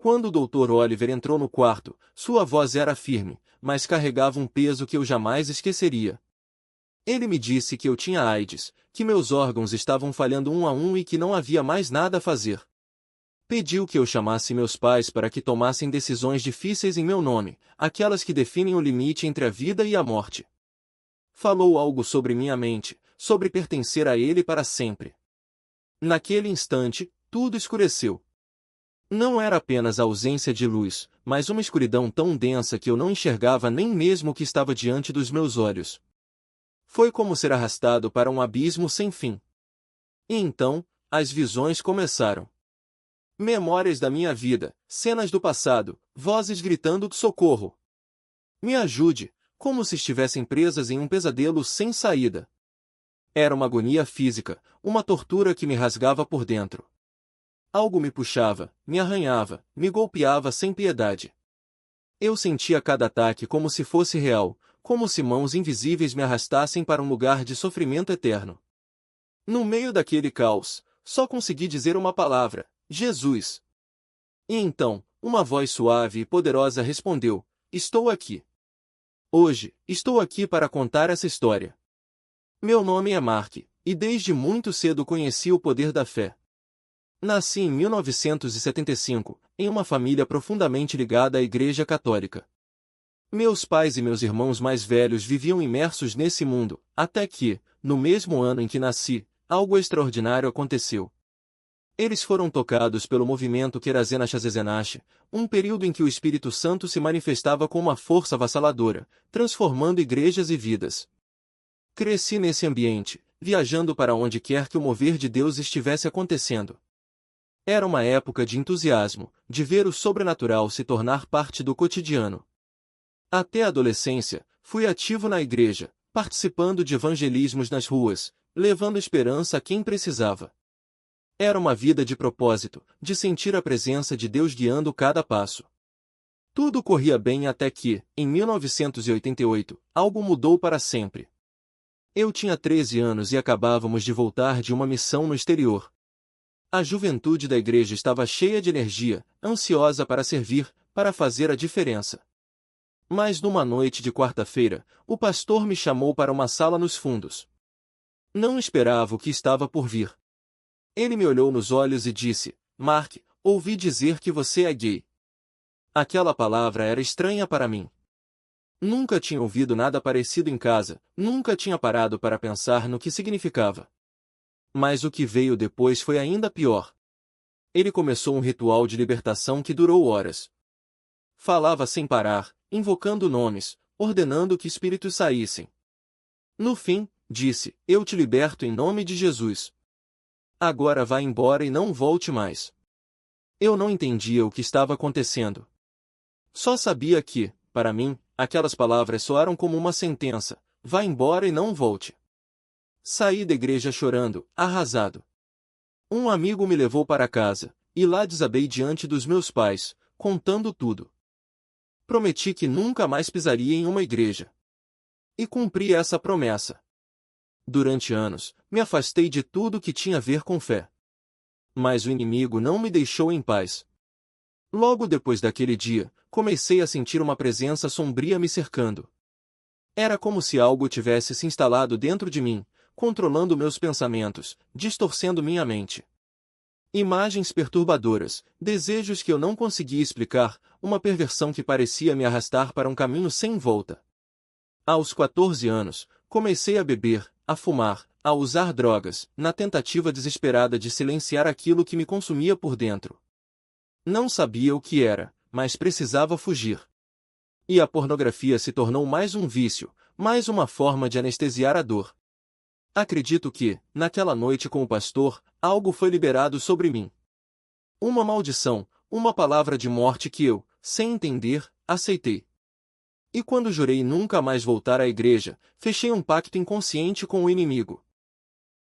Quando o Dr. Oliver entrou no quarto, sua voz era firme, mas carregava um peso que eu jamais esqueceria. Ele me disse que eu tinha AIDS, que meus órgãos estavam falhando um a um e que não havia mais nada a fazer. Pediu que eu chamasse meus pais para que tomassem decisões difíceis em meu nome, aquelas que definem o limite entre a vida e a morte. Falou algo sobre minha mente, sobre pertencer a ele para sempre. Naquele instante, tudo escureceu. Não era apenas a ausência de luz, mas uma escuridão tão densa que eu não enxergava nem mesmo o que estava diante dos meus olhos. Foi como ser arrastado para um abismo sem fim. E então, as visões começaram. Memórias da minha vida, cenas do passado, vozes gritando socorro. Me ajude, como se estivessem presas em um pesadelo sem saída. Era uma agonia física, uma tortura que me rasgava por dentro. Algo me puxava, me arranhava, me golpeava sem piedade. Eu sentia cada ataque como se fosse real, como se mãos invisíveis me arrastassem para um lugar de sofrimento eterno. No meio daquele caos, só consegui dizer uma palavra: Jesus. E então, uma voz suave e poderosa respondeu: estou aqui. Hoje, estou aqui para contar essa história. Meu nome é Mark, e desde muito cedo conheci o poder da fé. Nasci em 1975, em uma família profundamente ligada à Igreja Católica. Meus pais e meus irmãos mais velhos viviam imersos nesse mundo, até que, no mesmo ano em que nasci, algo extraordinário aconteceu. Eles foram tocados pelo movimento Querazenacha, um período em que o Espírito Santo se manifestava com uma força avassaladora, transformando igrejas e vidas. Cresci nesse ambiente, viajando para onde quer que o mover de Deus estivesse acontecendo. Era uma época de entusiasmo, de ver o sobrenatural se tornar parte do cotidiano. Até a adolescência, fui ativo na igreja, participando de evangelismos nas ruas, levando esperança a quem precisava. Era uma vida de propósito, de sentir a presença de Deus guiando cada passo. Tudo corria bem até que, em 1988, algo mudou para sempre. Eu tinha 13 anos e acabávamos de voltar de uma missão no exterior. A juventude da igreja estava cheia de energia, ansiosa para servir, para fazer a diferença. Mas numa noite de quarta-feira, o pastor me chamou para uma sala nos fundos. Não esperava o que estava por vir. Ele me olhou nos olhos e disse: Mark, ouvi dizer que você é gay. Aquela palavra era estranha para mim. Nunca tinha ouvido nada parecido em casa, nunca tinha parado para pensar no que significava. Mas o que veio depois foi ainda pior. Ele começou um ritual de libertação que durou horas. Falava sem parar, invocando nomes, ordenando que espíritos saíssem. No fim, disse: eu te liberto em nome de Jesus. Agora vá embora e não volte mais. Eu não entendia o que estava acontecendo. Só sabia que, para mim, aquelas palavras soaram como uma sentença: vá embora e não volte. Saí da igreja chorando, arrasado. Um amigo me levou para casa, e lá desabei diante dos meus pais, contando tudo. Prometi que nunca mais pisaria em uma igreja. E cumpri essa promessa. Durante anos, me afastei de tudo que tinha a ver com fé. Mas o inimigo não me deixou em paz. Logo depois daquele dia, comecei a sentir uma presença sombria me cercando. Era como se algo tivesse se instalado dentro de mim, controlando meus pensamentos, distorcendo minha mente. Imagens perturbadoras, desejos que eu não conseguia explicar, uma perversão que parecia me arrastar para um caminho sem volta. Aos 14 anos, comecei a beber, a fumar, a usar drogas, na tentativa desesperada de silenciar aquilo que me consumia por dentro. Não sabia o que era, mas precisava fugir. E a pornografia se tornou mais um vício, mais uma forma de anestesiar a dor. Acredito que, naquela noite com o pastor, algo foi liberado sobre mim. Uma maldição, uma palavra de morte que eu, sem entender, aceitei. E quando jurei nunca mais voltar à igreja, fechei um pacto inconsciente com o inimigo.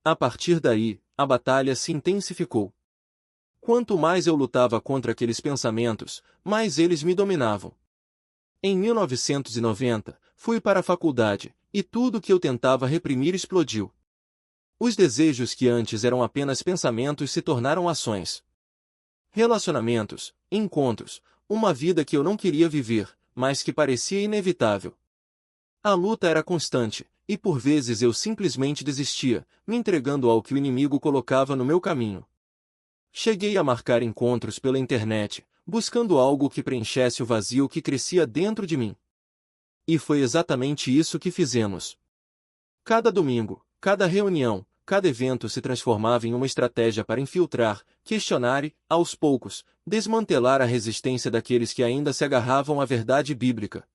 A partir daí, a batalha se intensificou. Quanto mais eu lutava contra aqueles pensamentos, mais eles me dominavam. Em 1990, fui para a faculdade, e tudo que eu tentava reprimir explodiu. Os desejos que antes eram apenas pensamentos se tornaram ações. relacionamentos, encontros, uma vida que eu não queria viver, mas que parecia inevitável. A luta era constante, e por vezes eu simplesmente desistia, me entregando ao que o inimigo colocava no meu caminho. Cheguei a marcar encontros pela internet, buscando algo que preenchesse o vazio que crescia dentro de mim. E foi exatamente isso que fizemos. Cada domingo, cada reunião, cada evento se transformava em uma estratégia para infiltrar, questionar e, aos poucos, desmantelar a resistência daqueles que ainda se agarravam à verdade bíblica.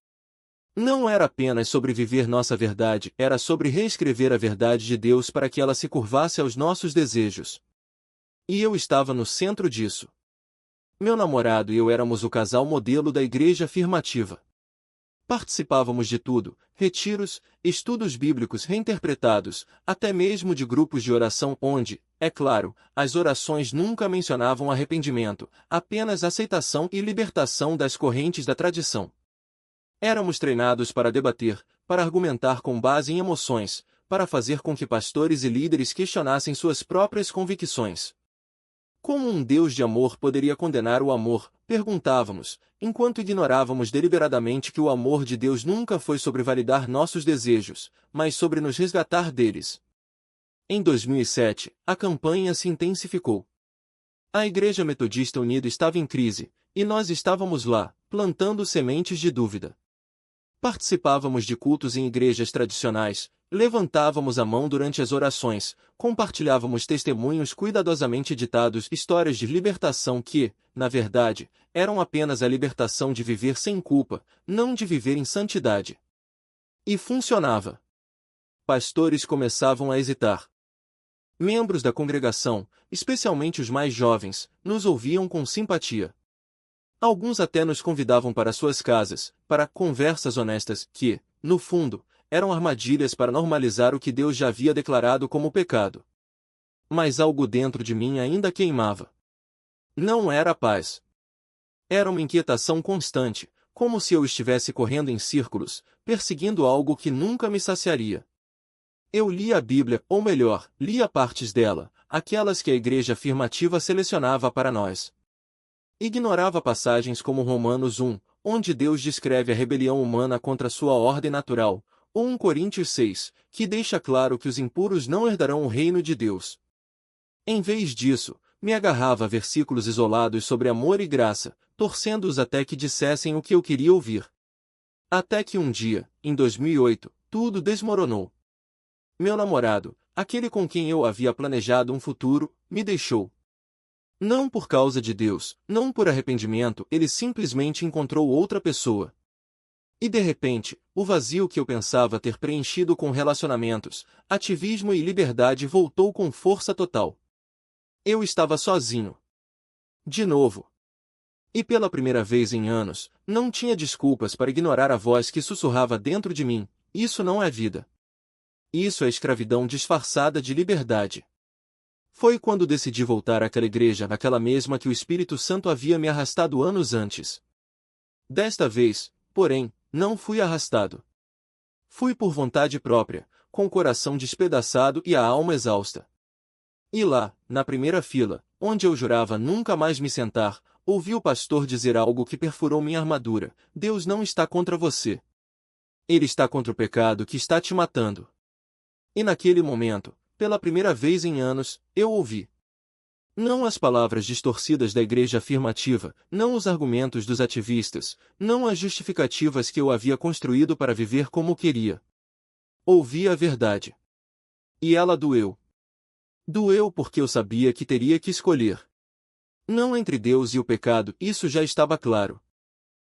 Não era apenas sobre viver nossa verdade, era sobre reescrever a verdade de Deus para que ela se curvasse aos nossos desejos. E eu estava no centro disso. Meu namorado e eu éramos o casal modelo da igreja afirmativa. Participávamos de tudo, retiros, estudos bíblicos reinterpretados, até mesmo de grupos de oração onde, é claro, as orações nunca mencionavam arrependimento, apenas aceitação e libertação das correntes da tradição. Éramos treinados para debater, para argumentar com base em emoções, para fazer com que pastores e líderes questionassem suas próprias convicções. Como um Deus de amor poderia condenar o amor, perguntávamos, enquanto ignorávamos deliberadamente que o amor de Deus nunca foi sobre validar nossos desejos, mas sobre nos resgatar deles. Em 2007, a campanha se intensificou. A Igreja Metodista Unida estava em crise, e nós estávamos lá, plantando sementes de dúvida. Participávamos de cultos em igrejas tradicionais, levantávamos a mão durante as orações, compartilhávamos testemunhos cuidadosamente editados, histórias de libertação que, na verdade, eram apenas a libertação de viver sem culpa, não de viver em santidade. E funcionava. Pastores começavam a hesitar. Membros da congregação, especialmente os mais jovens, nos ouviam com simpatia. Alguns até nos convidavam para suas casas, para conversas honestas que, no fundo, eram armadilhas para normalizar o que Deus já havia declarado como pecado. Mas algo dentro de mim ainda queimava. Não era a paz. Era uma inquietação constante, como se eu estivesse correndo em círculos, perseguindo algo que nunca me saciaria. Eu lia a Bíblia, ou melhor, lia partes dela, aquelas que a igreja afirmativa selecionava para nós. Ignorava passagens como Romanos 1, onde Deus descreve a rebelião humana contra sua ordem natural, ou 1 Coríntios 6, que deixa claro que os impuros não herdarão o reino de Deus. Em vez disso, me agarrava a versículos isolados sobre amor e graça, torcendo-os até que dissessem o que eu queria ouvir. Até que um dia, em 2008, tudo desmoronou. Meu namorado, aquele com quem eu havia planejado um futuro, me deixou. Não por causa de Deus, não por arrependimento, ele simplesmente encontrou outra pessoa. E de repente, o vazio que eu pensava ter preenchido com relacionamentos, ativismo e liberdade voltou com força total. Eu estava sozinho. De novo. E pela primeira vez em anos, não tinha desculpas para ignorar a voz que sussurrava dentro de mim: isso não é vida. Isso é escravidão disfarçada de liberdade. Foi quando decidi voltar àquela igreja, naquela mesma que o Espírito Santo havia me arrastado anos antes. Desta vez, porém, não fui arrastado. Fui por vontade própria, com o coração despedaçado e a alma exausta. E lá, na primeira fila, onde eu jurava nunca mais me sentar, ouvi o pastor dizer algo que perfurou minha armadura: Deus não está contra você. Ele está contra o pecado que está te matando. E naquele momento, pela primeira vez em anos, eu ouvi. Não as palavras distorcidas da igreja afirmativa, não os argumentos dos ativistas, não as justificativas que eu havia construído para viver como queria. Ouvi a verdade. E ela doeu. Doeu porque eu sabia que teria que escolher. Não entre Deus e o pecado, isso já estava claro.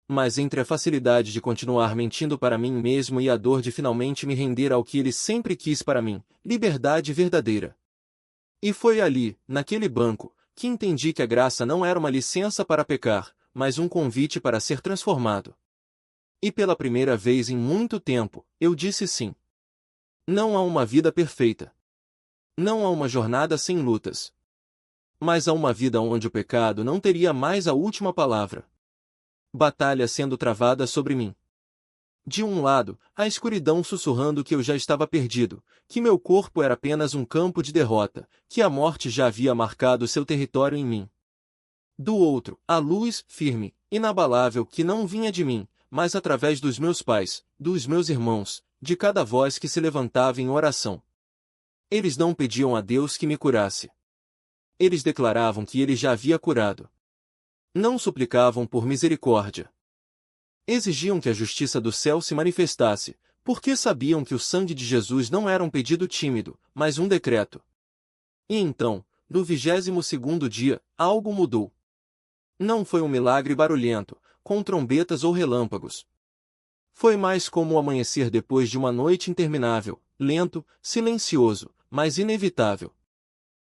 Mas entre a facilidade de continuar mentindo para mim mesmo e a dor de finalmente me render ao que ele sempre quis para mim, liberdade verdadeira. E foi ali, naquele banco, que entendi que a graça não era uma licença para pecar, mas um convite para ser transformado. E pela primeira vez em muito tempo, eu disse sim. Não há uma vida perfeita. Não há uma jornada sem lutas. Mas há uma vida onde o pecado não teria mais a última palavra. Batalha sendo travada sobre mim. De um lado, a escuridão sussurrando que eu já estava perdido, que meu corpo era apenas um campo de derrota, que a morte já havia marcado seu território em mim. Do outro, a luz, firme, inabalável, que não vinha de mim, mas através dos meus pais, dos meus irmãos, de cada voz que se levantava em oração. Eles não pediam a Deus que me curasse. Eles declaravam que ele já havia curado. Não suplicavam por misericórdia. Exigiam que a justiça do céu se manifestasse, porque sabiam que o sangue de Jesus não era um pedido tímido, mas um decreto. E então, no 22º dia, algo mudou. Não foi um milagre barulhento, com trombetas ou relâmpagos. Foi mais como o amanhecer depois de uma noite interminável, lento, silencioso, mas inevitável.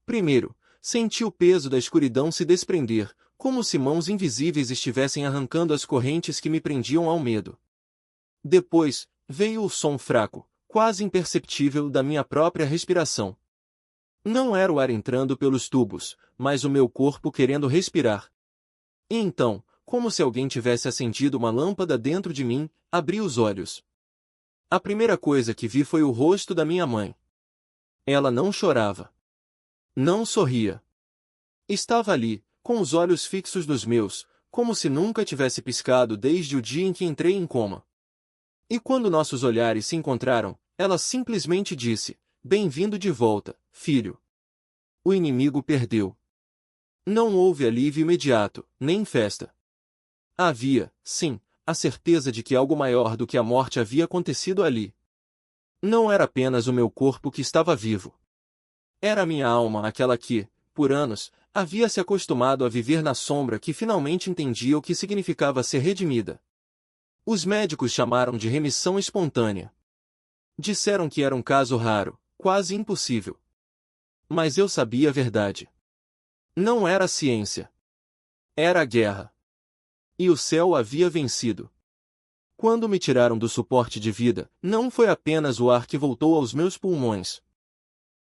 Primeiro, senti o peso da escuridão se desprender, como se mãos invisíveis estivessem arrancando as correntes que me prendiam ao medo. Depois, veio o som fraco, quase imperceptível da minha própria respiração. Não era o ar entrando pelos tubos, mas o meu corpo querendo respirar. E então, como se alguém tivesse acendido uma lâmpada dentro de mim, abri os olhos. A primeira coisa que vi foi o rosto da minha mãe. Ela não chorava. Não sorria. Estava ali, com os olhos fixos nos meus, como se nunca tivesse piscado desde o dia em que entrei em coma. E quando nossos olhares se encontraram, ela simplesmente disse: "Bem-vindo de volta, filho." O inimigo perdeu. Não houve alívio imediato, nem festa. Havia, sim, a certeza de que algo maior do que a morte havia acontecido ali. Não era apenas o meu corpo que estava vivo. Era a minha alma aquela que, por anos, havia se acostumado a viver na sombra, que finalmente entendia o que significava ser redimida. Os médicos chamaram de remissão espontânea. Disseram que era um caso raro, quase impossível. Mas eu sabia a verdade. Não era a ciência. Era a guerra. E o céu havia vencido. Quando me tiraram do suporte de vida, não foi apenas o ar que voltou aos meus pulmões.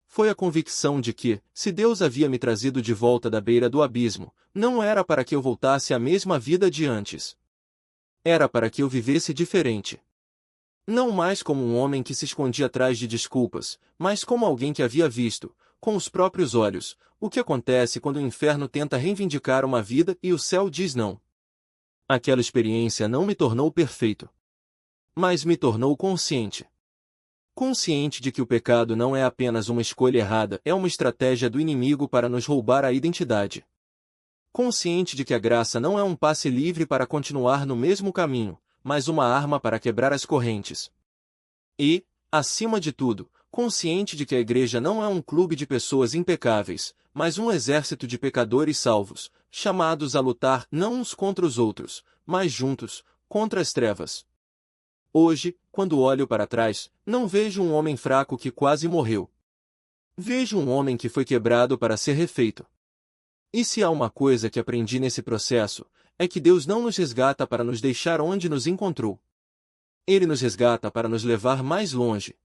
Foi a convicção de que, se Deus havia me trazido de volta da beira do abismo, não era para que eu voltasse à mesma vida de antes. Era para que eu vivesse diferente. Não mais como um homem que se escondia atrás de desculpas, mas como alguém que havia visto, com os próprios olhos, o que acontece quando o inferno tenta reivindicar uma vida e o céu diz não. Aquela experiência não me tornou perfeito, mas me tornou consciente. Consciente de que o pecado não é apenas uma escolha errada, é uma estratégia do inimigo para nos roubar a identidade. Consciente de que a graça não é um passe livre para continuar no mesmo caminho, mas uma arma para quebrar as correntes. E, acima de tudo, consciente de que a igreja não é um clube de pessoas impecáveis, mas um exército de pecadores salvos, chamados a lutar não uns contra os outros, mas juntos, contra as trevas. Hoje, quando olho para trás, não vejo um homem fraco que quase morreu. Vejo um homem que foi quebrado para ser refeito. E se há uma coisa que aprendi nesse processo, é que Deus não nos resgata para nos deixar onde nos encontrou. Ele nos resgata para nos levar mais longe.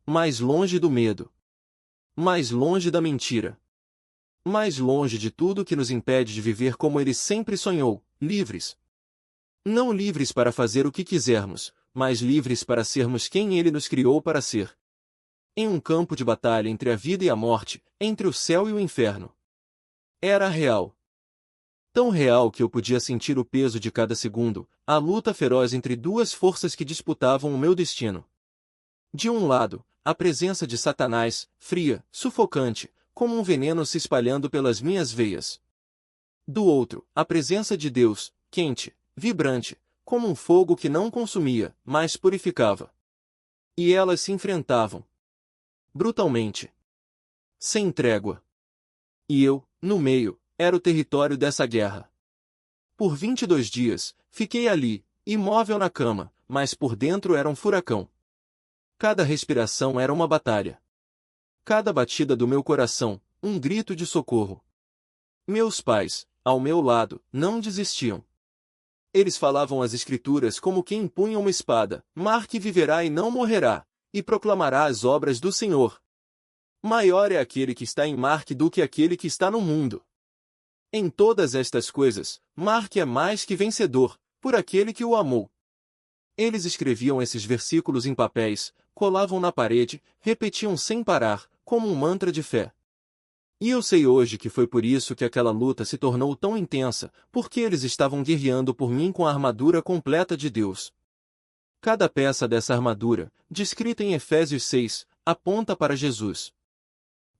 Mais longe do medo. Mais longe da mentira. Mais longe de tudo que nos impede de viver como Ele sempre sonhou, livres. Não livres para fazer o que quisermos, mas livres para sermos quem Ele nos criou para ser. Em um campo de batalha entre a vida e a morte, entre o céu e o inferno. Era real. Tão real que eu podia sentir o peso de cada segundo, a luta feroz entre duas forças que disputavam o meu destino. De um lado, a presença de Satanás, fria, sufocante, como um veneno se espalhando pelas minhas veias. Do outro, a presença de Deus, quente, vibrante, como um fogo que não consumia, mas purificava. E elas se enfrentavam. Brutalmente. Sem trégua. E eu, no meio, era o território dessa guerra. Por 22 dias, fiquei ali, imóvel na cama, mas por dentro era um furacão. Cada respiração era uma batalha. Cada batida do meu coração, um grito de socorro. Meus pais, ao meu lado, não desistiam. Eles falavam as Escrituras como quem empunha uma espada: Mark viverá e não morrerá, e proclamará as obras do Senhor. Maior é aquele que está em Mark do que aquele que está no mundo. Em todas estas coisas, Mark é mais que vencedor, por aquele que o amou. Eles escreviam esses versículos em papéis, colavam na parede, repetiam sem parar, como um mantra de fé. E eu sei hoje que foi por isso que aquela luta se tornou tão intensa, porque eles estavam guerreando por mim com a armadura completa de Deus. Cada peça dessa armadura, descrita em Efésios 6, aponta para Jesus.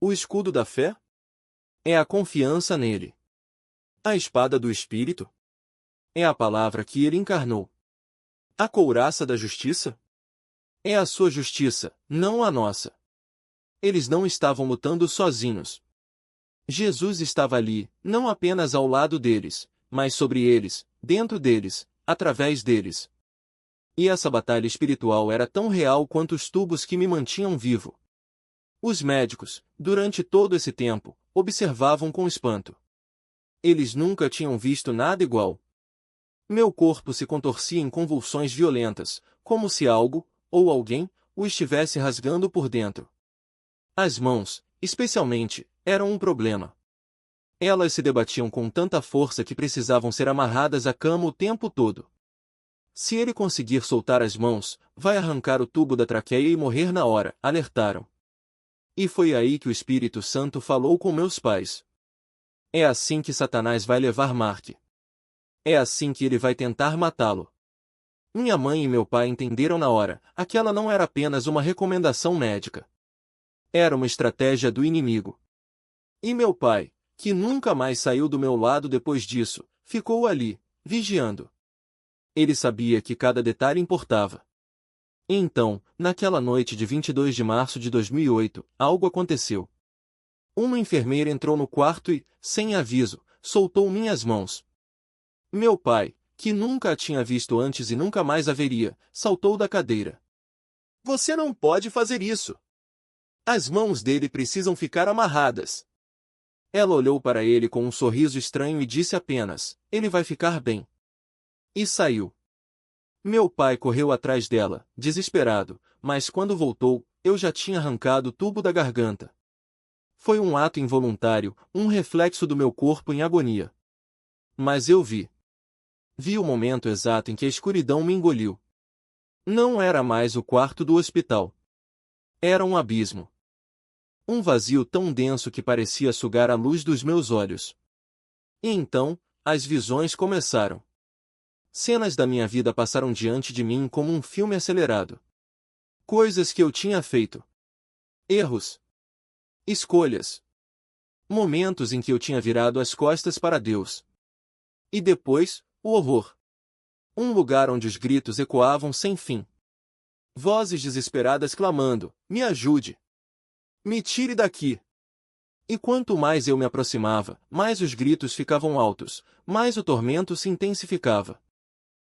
O escudo da fé? É a confiança nele. A espada do Espírito? É a palavra que ele encarnou. A couraça da justiça? É a sua justiça, não a nossa. Eles não estavam lutando sozinhos. Jesus estava ali, não apenas ao lado deles, mas sobre eles, dentro deles, através deles. E essa batalha espiritual era tão real quanto os tubos que me mantinham vivo. Os médicos, durante todo esse tempo, observavam com espanto. Eles nunca tinham visto nada igual. Meu corpo se contorcia em convulsões violentas, como se algo, ou alguém, o estivesse rasgando por dentro. As mãos, especialmente, eram um problema. Elas se debatiam com tanta força que precisavam ser amarradas à cama o tempo todo. Se ele conseguir soltar as mãos, vai arrancar o tubo da traqueia e morrer na hora, alertaram. E foi aí que o Espírito Santo falou com meus pais. É assim que Satanás vai levar Mark. É assim que ele vai tentar matá-lo. Minha mãe e meu pai entenderam na hora, aquela não era apenas uma recomendação médica. Era uma estratégia do inimigo. E meu pai, que nunca mais saiu do meu lado depois disso, ficou ali, vigiando. Ele sabia que cada detalhe importava. E então, naquela noite de 22 de março de 2008, algo aconteceu. Uma enfermeira entrou no quarto e, sem aviso, soltou minhas mãos. Meu pai, que nunca a tinha visto antes e nunca mais a veria, saltou da cadeira. Você não pode fazer isso. As mãos dele precisam ficar amarradas. Ela olhou para ele com um sorriso estranho e disse apenas, ele vai ficar bem. E saiu. Meu pai correu atrás dela, desesperado, mas quando voltou, eu já tinha arrancado o tubo da garganta. Foi um ato involuntário, um reflexo do meu corpo em agonia. Mas eu vi. Vi o momento exato em que a escuridão me engoliu. Não era mais o quarto do hospital. Era um abismo. Um vazio tão denso que parecia sugar a luz dos meus olhos. E então, as visões começaram. Cenas da minha vida passaram diante de mim como um filme acelerado. Coisas que eu tinha feito. Erros. Escolhas. Momentos em que eu tinha virado as costas para Deus. E depois, o horror. Um lugar onde os gritos ecoavam sem fim. Vozes desesperadas clamando, me ajude. Me tire daqui. E quanto mais eu me aproximava, mais os gritos ficavam altos, mais o tormento se intensificava.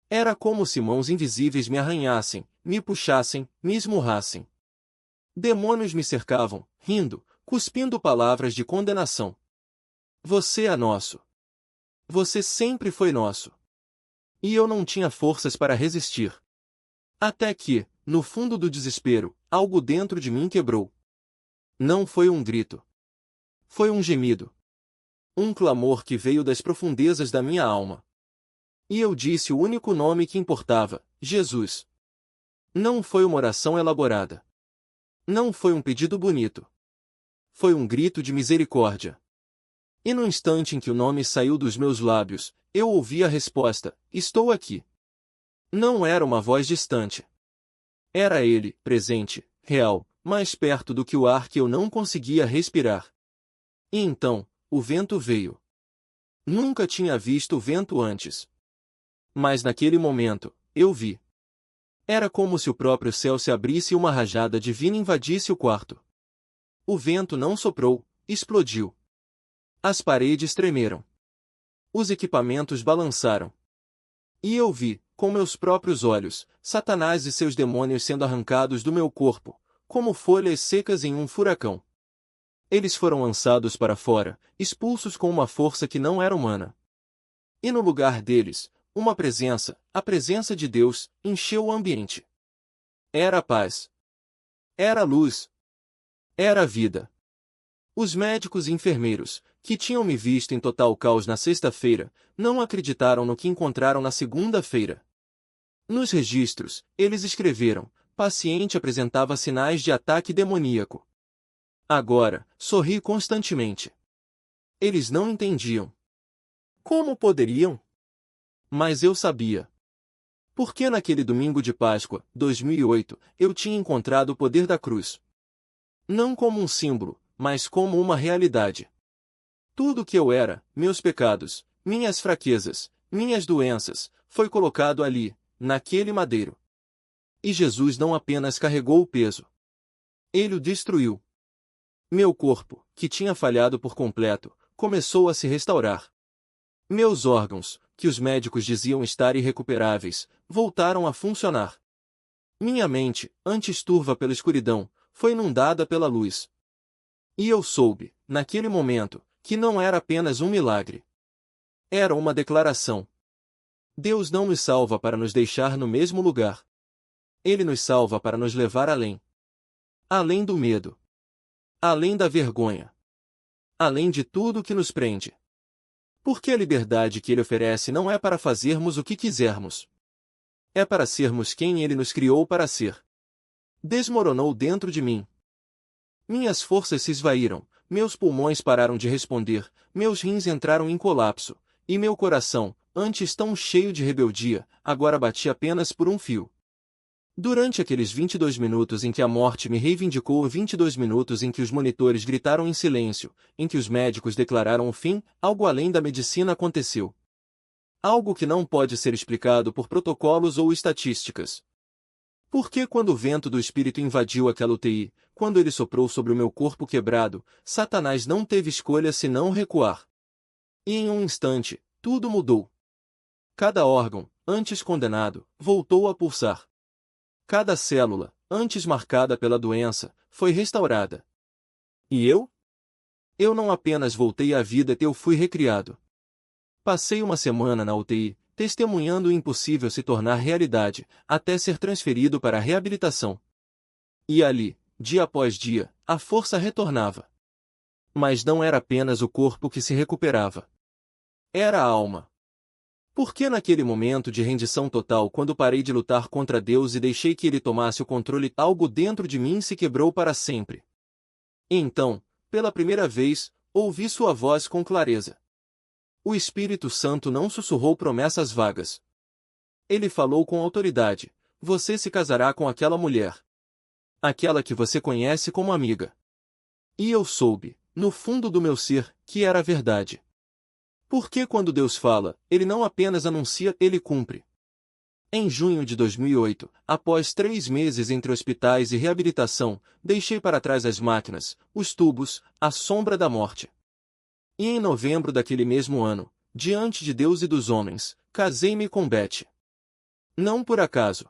Era como se mãos invisíveis me arranhassem, me puxassem, me esmurrassem. Demônios me cercavam, rindo, cuspindo palavras de condenação. Você é nosso. Você sempre foi nosso. E eu não tinha forças para resistir. Até que, no fundo do desespero, algo dentro de mim quebrou. Não foi um grito. Foi um gemido. Um clamor que veio das profundezas da minha alma. E eu disse o único nome que importava, Jesus. Não foi uma oração elaborada. Não foi um pedido bonito. Foi um grito de misericórdia. E no instante em que o nome saiu dos meus lábios, eu ouvi a resposta, estou aqui. Não era uma voz distante. Era ele, presente, real, mais perto do que o ar que eu não conseguia respirar. E então, o vento veio. Nunca tinha visto o vento antes. Mas naquele momento, eu vi. Era como se o próprio céu se abrisse e uma rajada divina invadisse o quarto. O vento não soprou, explodiu. As paredes tremeram. Os equipamentos balançaram. E eu vi, com meus próprios olhos, Satanás e seus demônios sendo arrancados do meu corpo, como folhas secas em um furacão. Eles foram lançados para fora, expulsos com uma força que não era humana. E no lugar deles, uma presença, a presença de Deus, encheu o ambiente. Era a paz. Era a luz. Era a vida. Os médicos e enfermeiros, que tinham me visto em total caos na sexta-feira, não acreditaram no que encontraram na segunda-feira. Nos registros, eles escreveram, paciente apresentava sinais de ataque demoníaco. Agora, sorri constantemente. Eles não entendiam. Como poderiam? Mas eu sabia. Porque naquele domingo de Páscoa, 2008, eu tinha encontrado o poder da cruz. Não como um símbolo, mas como uma realidade. Tudo o que eu era, meus pecados, minhas fraquezas, minhas doenças, foi colocado ali, naquele madeiro. E Jesus não apenas carregou o peso. Ele o destruiu. Meu corpo, que tinha falhado por completo, começou a se restaurar. Meus órgãos, que os médicos diziam estar irrecuperáveis, voltaram a funcionar. Minha mente, antes turva pela escuridão, foi inundada pela luz. E eu soube, naquele momento, que não era apenas um milagre. Era uma declaração. Deus não nos salva para nos deixar no mesmo lugar. Ele nos salva para nos levar além. Além do medo. Além da vergonha. Além de tudo que nos prende. Porque a liberdade que Ele oferece não é para fazermos o que quisermos. É para sermos quem Ele nos criou para ser. Desmoronou dentro de mim. Minhas forças se esvaíram, meus pulmões pararam de responder, meus rins entraram em colapso, e meu coração, antes tão cheio de rebeldia, agora batia apenas por um fio. Durante aqueles 22 minutos em que a morte me reivindicou, 22 minutos em que os monitores gritaram em silêncio, em que os médicos declararam o fim, algo além da medicina aconteceu. Algo que não pode ser explicado por protocolos ou estatísticas. Porque quando o vento do Espírito invadiu aquela UTI, quando ele soprou sobre o meu corpo quebrado, Satanás não teve escolha senão recuar. E em um instante, tudo mudou. Cada órgão, antes condenado, voltou a pulsar. Cada célula, antes marcada pela doença, foi restaurada. E eu? Eu não apenas voltei à vida, eu fui recriado. Passei uma semana na UTI, testemunhando o impossível se tornar realidade, até ser transferido para a reabilitação. E ali, dia após dia, a força retornava. Mas não era apenas o corpo que se recuperava. Era a alma. Porque naquele momento de rendição total, quando parei de lutar contra Deus e deixei que Ele tomasse o controle, algo dentro de mim se quebrou para sempre. E então, pela primeira vez, ouvi sua voz com clareza. O Espírito Santo não sussurrou promessas vagas. Ele falou com autoridade: você se casará com aquela mulher. Aquela que você conhece como amiga. E eu soube, no fundo do meu ser, que era verdade. Porque quando Deus fala, Ele não apenas anuncia, Ele cumpre. Em junho de 2008, após 3 meses entre hospitais e reabilitação, deixei para trás as máquinas, os tubos, a sombra da morte. E em novembro daquele mesmo ano, diante de Deus e dos homens, casei-me com Beth. Não por acaso.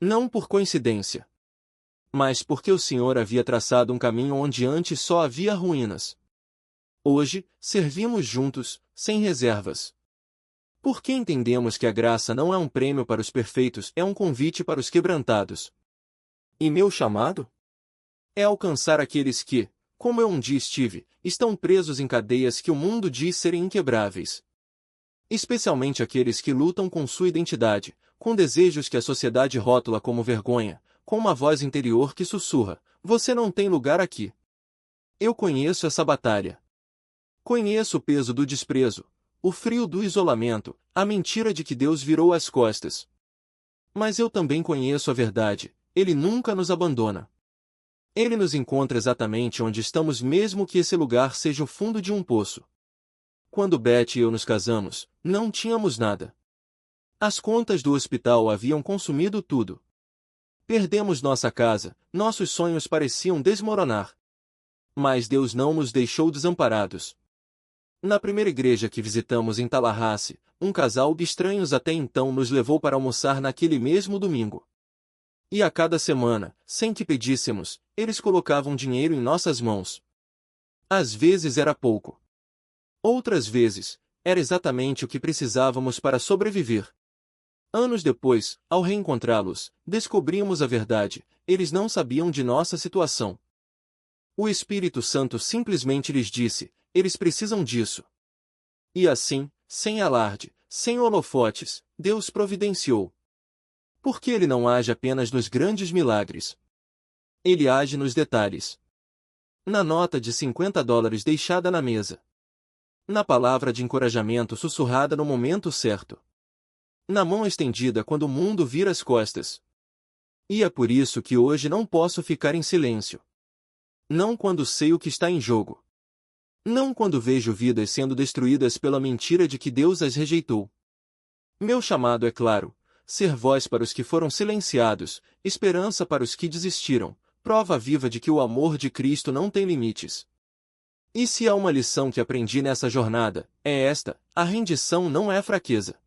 Não por coincidência. Mas porque o Senhor havia traçado um caminho onde antes só havia ruínas. Hoje, servimos juntos, sem reservas. Porque entendemos que a graça não é um prêmio para os perfeitos, é um convite para os quebrantados. E meu chamado? É alcançar aqueles que, como eu um dia estive, estão presos em cadeias que o mundo diz serem inquebráveis. Especialmente aqueles que lutam com sua identidade, com desejos que a sociedade rótula como vergonha, com uma voz interior que sussurra: você não tem lugar aqui. Eu conheço essa batalha. Conheço o peso do desprezo, o frio do isolamento, a mentira de que Deus virou as costas. Mas eu também conheço a verdade: Ele nunca nos abandona. Ele nos encontra exatamente onde estamos, mesmo que esse lugar seja o fundo de um poço. Quando Beth e eu nos casamos, não tínhamos nada. As contas do hospital haviam consumido tudo. Perdemos nossa casa, nossos sonhos pareciam desmoronar. Mas Deus não nos deixou desamparados. Na primeira igreja que visitamos em Tallahassee, um casal de estranhos até então nos levou para almoçar naquele mesmo domingo. E a cada semana, sem que pedíssemos, eles colocavam dinheiro em nossas mãos. Às vezes era pouco. Outras vezes, era exatamente o que precisávamos para sobreviver. Anos depois, ao reencontrá-los, descobrimos a verdade: eles não sabiam de nossa situação. O Espírito Santo simplesmente lhes disse: eles precisam disso. E assim, sem alarde, sem holofotes, Deus providenciou. Porque Ele não age apenas nos grandes milagres. Ele age nos detalhes. Na nota de $50 deixada na mesa. Na palavra de encorajamento sussurrada no momento certo. Na mão estendida quando o mundo vira as costas. E é por isso que hoje não posso ficar em silêncio. Não quando sei o que está em jogo. Não quando vejo vidas sendo destruídas pela mentira de que Deus as rejeitou. Meu chamado é claro: ser voz para os que foram silenciados, esperança para os que desistiram, prova viva de que o amor de Cristo não tem limites. E se há uma lição que aprendi nessa jornada, é esta: a rendição não é fraqueza.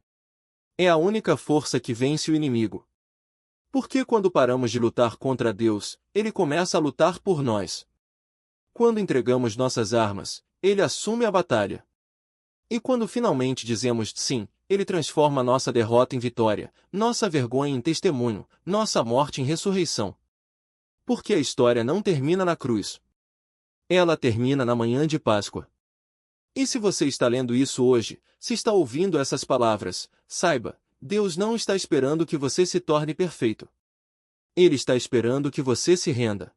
É a única força que vence o inimigo. Porque quando paramos de lutar contra Deus, Ele começa a lutar por nós. Quando entregamos nossas armas, Ele assume a batalha. E quando finalmente dizemos sim, Ele transforma nossa derrota em vitória, nossa vergonha em testemunho, nossa morte em ressurreição. Porque a história não termina na cruz. Ela termina na manhã de Páscoa. E se você está lendo isso hoje, se está ouvindo essas palavras, saiba, Deus não está esperando que você se torne perfeito. Ele está esperando que você se renda.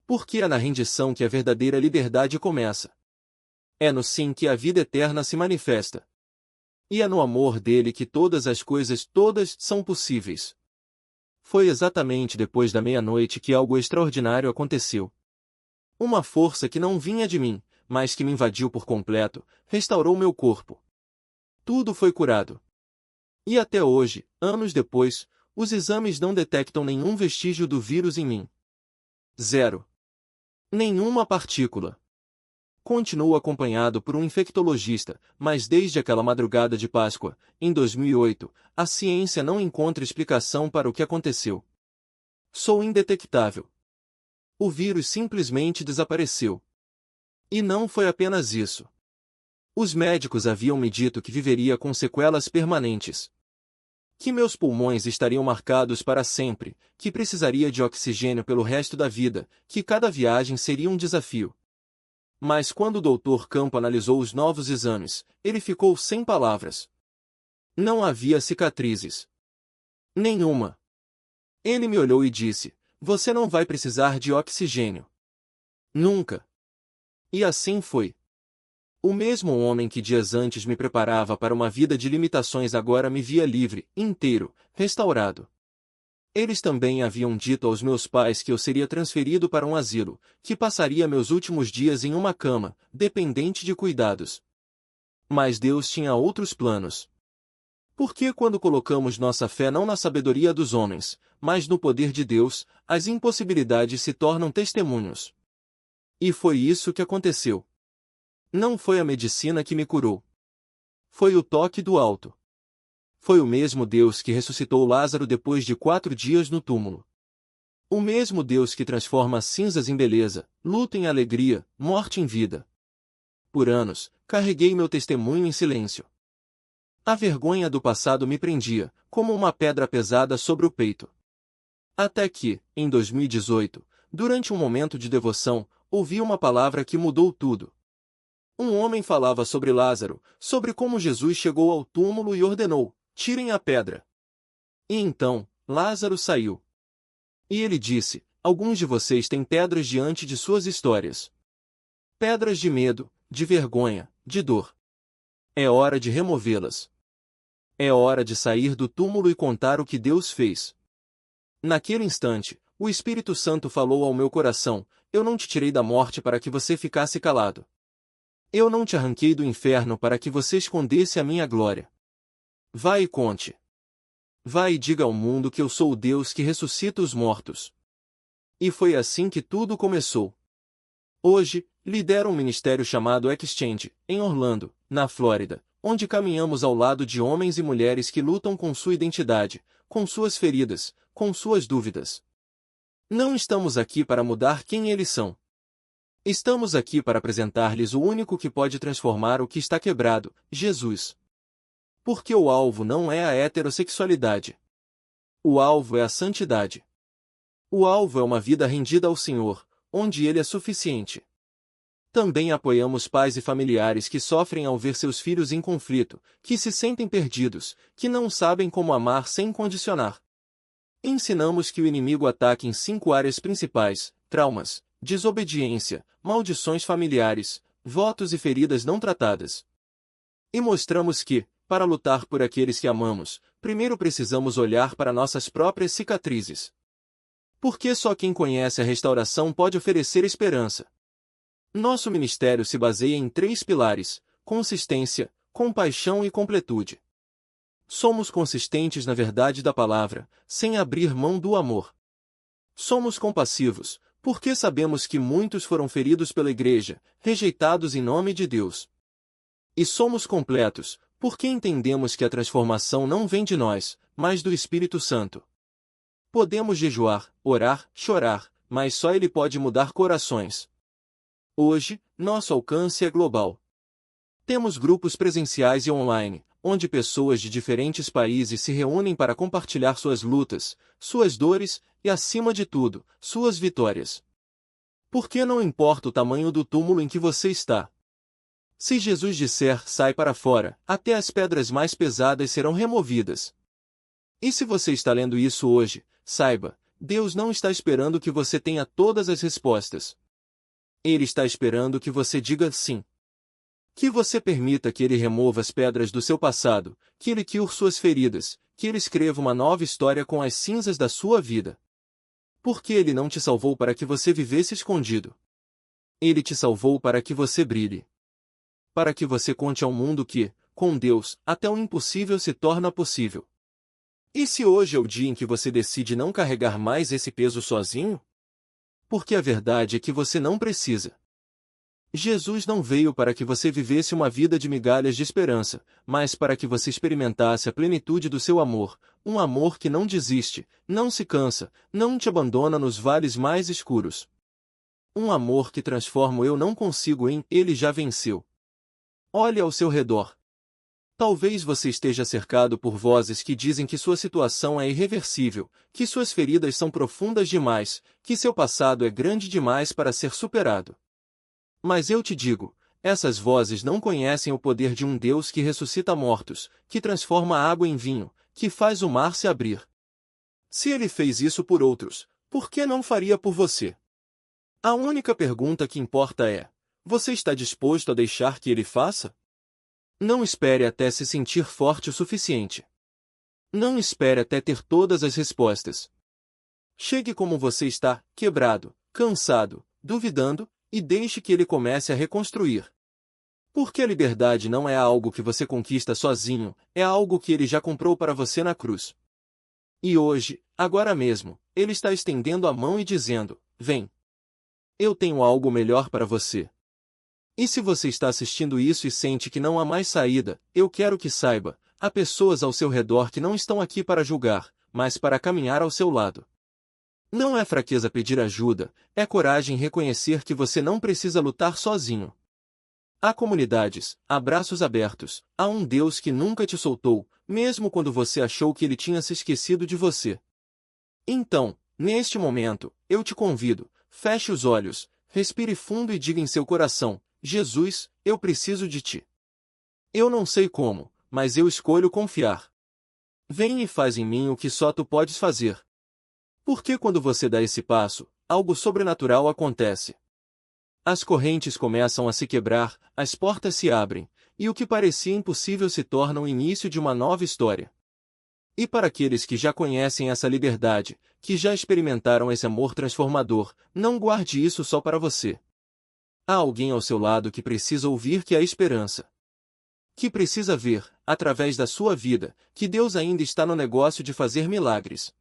Porque é na rendição que a verdadeira liberdade começa. É no sim que a vida eterna se manifesta. E é no amor dele que todas as coisas todas são possíveis. Foi exatamente depois da meia-noite que algo extraordinário aconteceu. Uma força que não vinha de mim, mas que me invadiu por completo, restaurou meu corpo. Tudo foi curado. E até hoje, anos depois, os exames não detectam nenhum vestígio do vírus em mim. Zero. Nenhuma partícula. Continuo acompanhado por um infectologista, mas desde aquela madrugada de Páscoa, em 2008, a ciência não encontra explicação para o que aconteceu. Sou indetectável. O vírus simplesmente desapareceu. E não foi apenas isso. Os médicos haviam me dito que viveria com sequelas permanentes. Que meus pulmões estariam marcados para sempre, que precisaria de oxigênio pelo resto da vida, que cada viagem seria um desafio. Mas quando o Dr. Campo analisou os novos exames, ele ficou sem palavras. Não havia cicatrizes. Nenhuma. Ele me olhou e disse: "Você não vai precisar de oxigênio. Nunca." E assim foi. O mesmo homem que dias antes me preparava para uma vida de limitações agora me via livre, inteiro, restaurado. Eles também haviam dito aos meus pais que eu seria transferido para um asilo, que passaria meus últimos dias em uma cama, dependente de cuidados. Mas Deus tinha outros planos. Porque quando colocamos nossa fé não na sabedoria dos homens, mas no poder de Deus, as impossibilidades se tornam testemunhos. E foi isso que aconteceu. Não foi a medicina que me curou. Foi o toque do alto. Foi o mesmo Deus que ressuscitou Lázaro depois de 4 dias no túmulo. O mesmo Deus que transforma cinzas em beleza, luto em alegria, morte em vida. Por anos, carreguei meu testemunho em silêncio. A vergonha do passado me prendia, como uma pedra pesada sobre o peito. Até que, em 2018, durante um momento de devoção, ouvi uma palavra que mudou tudo. Um homem falava sobre Lázaro, sobre como Jesus chegou ao túmulo e ordenou: "Tirem a pedra." E então, Lázaro saiu. E ele disse: "Alguns de vocês têm pedras diante de suas histórias. Pedras de medo, de vergonha, de dor. É hora de removê-las. É hora de sair do túmulo e contar o que Deus fez." Naquele instante, o Espírito Santo falou ao meu coração: "Eu não te tirei da morte para que você ficasse calado. Eu não te arranquei do inferno para que você escondesse a minha glória. Vai e conte. Vai e diga ao mundo que eu sou o Deus que ressuscita os mortos." E foi assim que tudo começou. Hoje, lidero um ministério chamado Exchange, em Orlando, na Flórida, onde caminhamos ao lado de homens e mulheres que lutam com sua identidade, com suas feridas, com suas dúvidas. Não estamos aqui para mudar quem eles são. Estamos aqui para apresentar-lhes o único que pode transformar o que está quebrado, Jesus. Porque o alvo não é a heterossexualidade. O alvo é a santidade. O alvo é uma vida rendida ao Senhor, onde Ele é suficiente. Também apoiamos pais e familiares que sofrem ao ver seus filhos em conflito, que se sentem perdidos, que não sabem como amar sem condicionar. Ensinamos que o inimigo ataca em 5 áreas principais: traumas, desobediência, maldições familiares, votos e feridas não tratadas. E mostramos que, para lutar por aqueles que amamos, primeiro precisamos olhar para nossas próprias cicatrizes. Porque só quem conhece a restauração pode oferecer esperança. Nosso ministério se baseia em 3 pilares: consistência, compaixão e completude. Somos consistentes na verdade da palavra, sem abrir mão do amor. Somos compassivos, porque sabemos que muitos foram feridos pela igreja, rejeitados em nome de Deus. E somos completos, porque entendemos que a transformação não vem de nós, mas do Espírito Santo. Podemos jejuar, orar, chorar, mas só Ele pode mudar corações. Hoje, nosso alcance é global. Temos grupos presenciais e online, onde pessoas de diferentes países se reúnem para compartilhar suas lutas, suas dores e, acima de tudo, suas vitórias. Porque não importa o tamanho do túmulo em que você está. Se Jesus disser sai para fora, até as pedras mais pesadas serão removidas. E se você está lendo isso hoje, saiba, Deus não está esperando que você tenha todas as respostas. Ele está esperando que você diga sim. Que você permita que Ele remova as pedras do seu passado, que Ele cure suas feridas, que Ele escreva uma nova história com as cinzas da sua vida. Porque Ele não te salvou para que você vivesse escondido. Ele te salvou para que você brilhe. Para que você conte ao mundo que, com Deus, até o impossível se torna possível. E se hoje é o dia em que você decide não carregar mais esse peso sozinho? Porque a verdade é que você não precisa. Jesus não veio para que você vivesse uma vida de migalhas de esperança, mas para que você experimentasse a plenitude do seu amor, um amor que não desiste, não se cansa, não te abandona nos vales mais escuros. Um amor que transforma o eu não consigo em ele já venceu. Olhe ao seu redor. Talvez você esteja cercado por vozes que dizem que sua situação é irreversível, que suas feridas são profundas demais, que seu passado é grande demais para ser superado. Mas eu te digo, essas vozes não conhecem o poder de um Deus que ressuscita mortos, que transforma a água em vinho, que faz o mar se abrir. Se Ele fez isso por outros, por que não faria por você? A única pergunta que importa é: você está disposto a deixar que Ele faça? Não espere até se sentir forte o suficiente. Não espere até ter todas as respostas. Chegue como você está, quebrado, cansado, duvidando, e deixe que Ele comece a reconstruir. Porque a liberdade não é algo que você conquista sozinho, é algo que Ele já comprou para você na cruz. E hoje, agora mesmo, Ele está estendendo a mão e dizendo: vem. Eu tenho algo melhor para você. E se você está assistindo isso e sente que não há mais saída, eu quero que saiba, há pessoas ao seu redor que não estão aqui para julgar, mas para caminhar ao seu lado. Não é fraqueza pedir ajuda, é coragem reconhecer que você não precisa lutar sozinho. Há comunidades, há braços abertos, há um Deus que nunca te soltou, mesmo quando você achou que Ele tinha se esquecido de você. Então, neste momento, eu te convido, feche os olhos, respire fundo e diga em seu coração: Jesus, eu preciso de Ti. Eu não sei como, mas eu escolho confiar. Vem e faz em mim o que só Tu podes fazer. Porque quando você dá esse passo, algo sobrenatural acontece. As correntes começam a se quebrar, as portas se abrem, e o que parecia impossível se torna o início de uma nova história. E para aqueles que já conhecem essa liberdade, que já experimentaram esse amor transformador, não guarde isso só para você. Há alguém ao seu lado que precisa ouvir que há esperança. Que precisa ver, através da sua vida, que Deus ainda está no negócio de fazer milagres.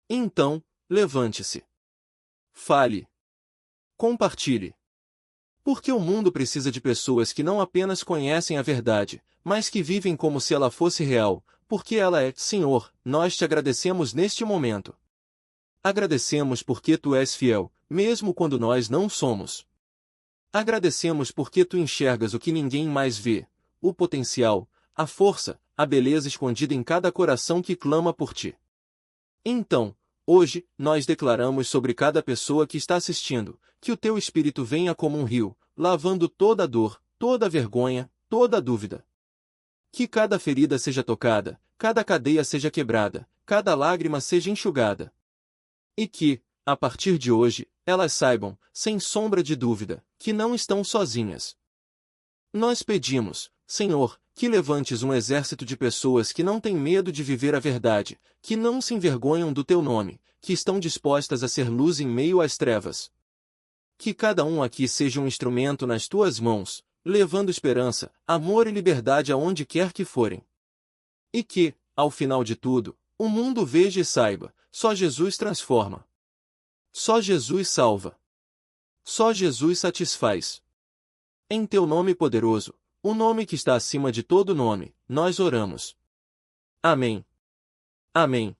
Então, levante-se. Fale. Compartilhe. Porque o mundo precisa de pessoas que não apenas conhecem a verdade, mas que vivem como se ela fosse real, porque ela é, Senhor, nós te agradecemos neste momento. Agradecemos porque Tu és fiel, mesmo quando nós não somos. Agradecemos porque Tu enxergas o que ninguém mais vê, o potencial, a força, a beleza escondida em cada coração que clama por Ti. Então, hoje, nós declaramos sobre cada pessoa que está assistindo, que o Teu Espírito venha como um rio, lavando toda a dor, toda a vergonha, toda a dúvida. Que cada ferida seja tocada, cada cadeia seja quebrada, cada lágrima seja enxugada. E que, a partir de hoje, elas saibam, sem sombra de dúvida, que não estão sozinhas. Nós pedimos, Senhor, que levantes um exército de pessoas que não têm medo de viver a verdade, que não se envergonham do teu nome, que estão dispostas a ser luz em meio às trevas. Que cada um aqui seja um instrumento nas tuas mãos, levando esperança, amor e liberdade aonde quer que forem. E que, ao final de tudo, o mundo veja e saiba, só Jesus transforma. Só Jesus salva. Só Jesus satisfaz. Em teu nome poderoso, o nome que está acima de todo nome, nós oramos. Amém. Amém.